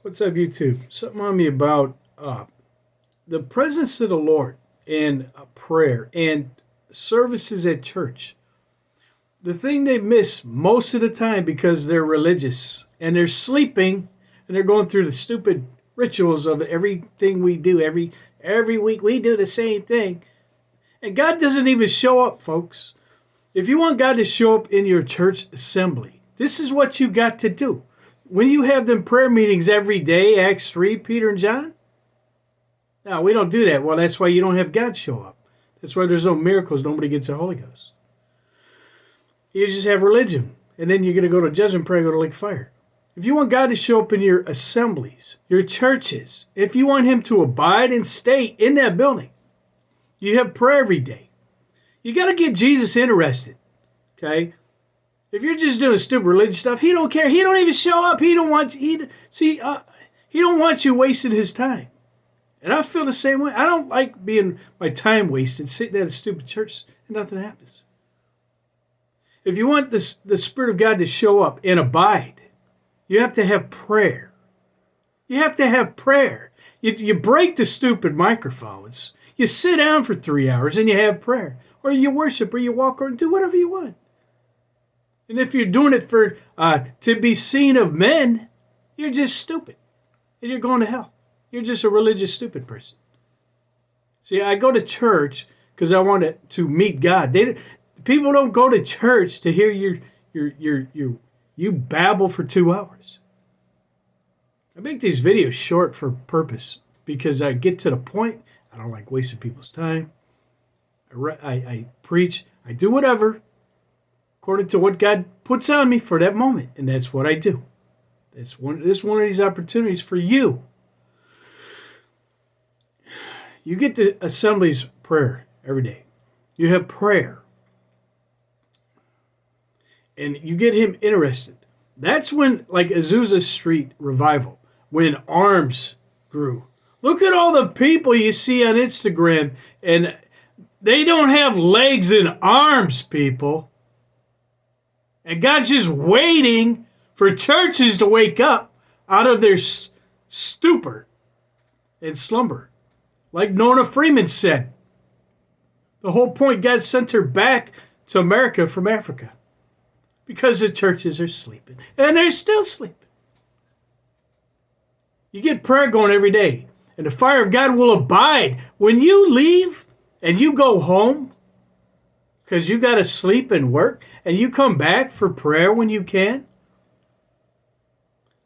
What's up, YouTube? Something on me about the presence of the Lord and prayer and services at church. The thing they miss most of the time because they're religious and they're sleeping and they're going through the stupid rituals of everything we do every week. We do the same thing, and God doesn't even show up, folks. If you want God to show up in your church assembly, this is what you got to do. When you have them prayer meetings every day, Acts 3, Peter and John, no, we don't do that. Well, that's why you don't have God show up. That's why there's no miracles. Nobody gets the Holy Ghost. You just have religion. And then you're going to go to judgment prayer, go to lake fire. If you want God to show up in your assemblies, your churches, if you want him to abide and stay in that building, you have prayer every day. You got to get Jesus interested, okay? If you're just doing stupid religious stuff, he don't care. He don't even show up. He don't want he don't want you wasting his time. And I feel the same way. I don't like being my time wasted sitting at a stupid church and nothing happens. If you want the Spirit of God to show up and abide, you have to have prayer. You have to have prayer. You break the stupid microphones. You sit down for 3 hours and you have prayer. Or you worship or you walk or do whatever you want. And if you're doing it for to be seen of men, you're just stupid. And you're going to hell. You're just a religious stupid person. See, I go to church because I want to meet God. People don't go to church to hear you babble for 2 hours. I make these videos short for purpose because I get to the point. I don't like wasting people's time. I preach. I do whatever according to what God puts on me for that moment. And that's what I do. This one of these opportunities for you. You get the assembly's prayer every day. You have prayer. And you get him interested. That's when, like AZUSA Street revival, when arms grew. Look at all the people you see on Instagram, and they don't have legs and arms, people. And God's just waiting for churches to wake up out of their stupor and slumber. Like Nona Freeman said, the whole point, God sent her back to America from Africa because the churches are sleeping. And they're still sleeping. You get prayer going every day, and the fire of God will abide. When you leave and you go home, because you got to sleep and work, and you come back for prayer when you can,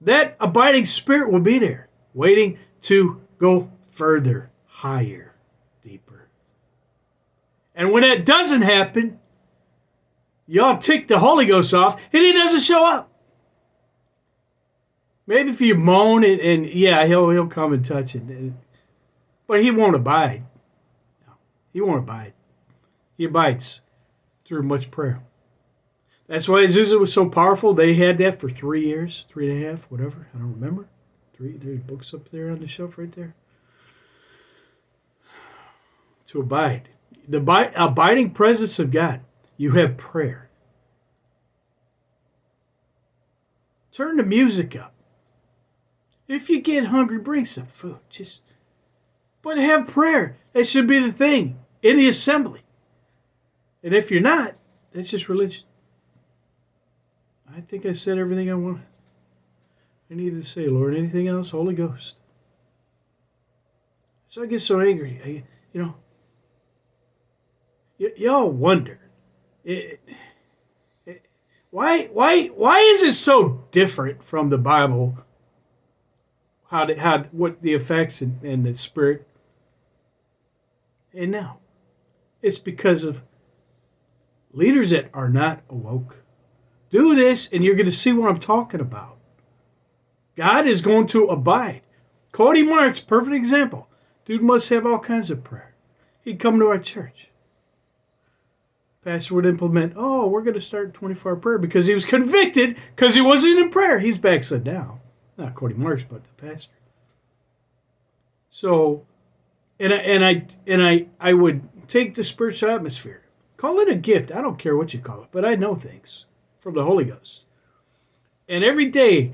that abiding spirit will be there, waiting to go further, higher, deeper. And when that doesn't happen, y'all tick the Holy Ghost off, and he doesn't show up. Maybe if you moan, and yeah, he'll come and touch it, but he won't abide. No, he won't abide. He abides through much prayer. That's why AZUSA was so powerful. They had that for 3 years, 3.5, whatever. I don't remember. There's books up there on the shelf right there. To abide. The abiding presence of God. You have prayer. Turn the music up. If you get hungry, bring some food. But have prayer. That should be the thing in the assembly. And if you're not, that's just religion. I think I said everything I wanted. I needed to say, Lord. Anything else? Holy Ghost. So I get so angry. Y'all wonder, why is it so different from the Bible? What the effects and the Spirit? And now, it's because of leaders that are not awoke. Do this, and you're going to see what I'm talking about. God is going to abide. Cody Marks, perfect example. Dude must have all kinds of prayer. He'd come to our church. Pastor would implement, we're going to start 24-hour prayer because he was convicted because he wasn't in prayer. He's backslid now. Not Cody Marks, but the pastor. So, I would take the spiritual atmosphere. Call it a gift. I don't care what you call it, but I know things from the Holy Ghost. And every day,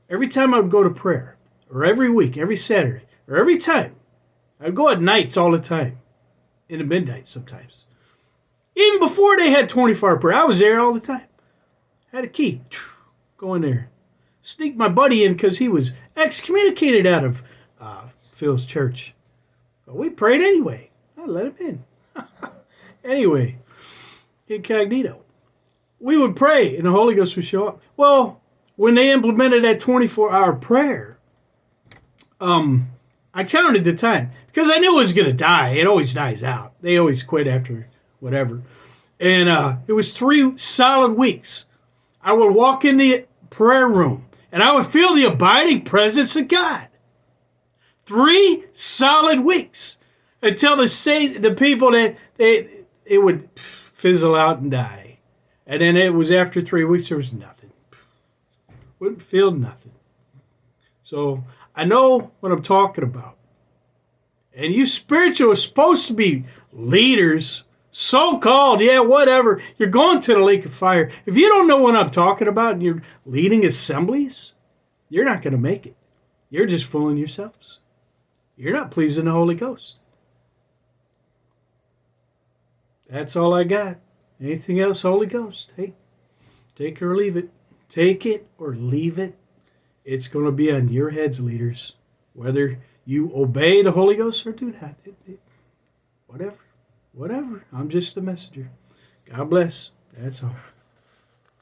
every time I would go to prayer, or every week, every Saturday, or every time. I'd go at nights all the time, in the midnight sometimes. Even before they had 24-hour prayer, I was there all the time. Had a key. Go in there. Sneak my buddy in because he was excommunicated out of Phil's church. But we prayed anyway. I let him in. Anyway, incognito. We would pray and the Holy Ghost would show up. Well, when they implemented that 24-hour prayer, I counted the time because I knew it was going to die. It always dies out. They always quit after whatever. And it was 3 solid weeks. I would walk in the prayer room and I would feel the abiding presence of God. 3 solid weeks until the people that it would fizzle out and die. And then it was after 3 weeks, there was nothing. Wouldn't feel nothing. So I know what I'm talking about. And you spiritual are supposed to be leaders, so-called, yeah, whatever. You're going to the lake of fire. If you don't know what I'm talking about and you're leading assemblies, you're not going to make it. You're just fooling yourselves. You're not pleasing the Holy Ghost. That's all I got. Anything else, Holy Ghost? Hey, take it or leave it. Take it or leave it. It's going to be on your heads, leaders. Whether you obey the Holy Ghost or do not. Whatever. I'm just a messenger. God bless. That's all.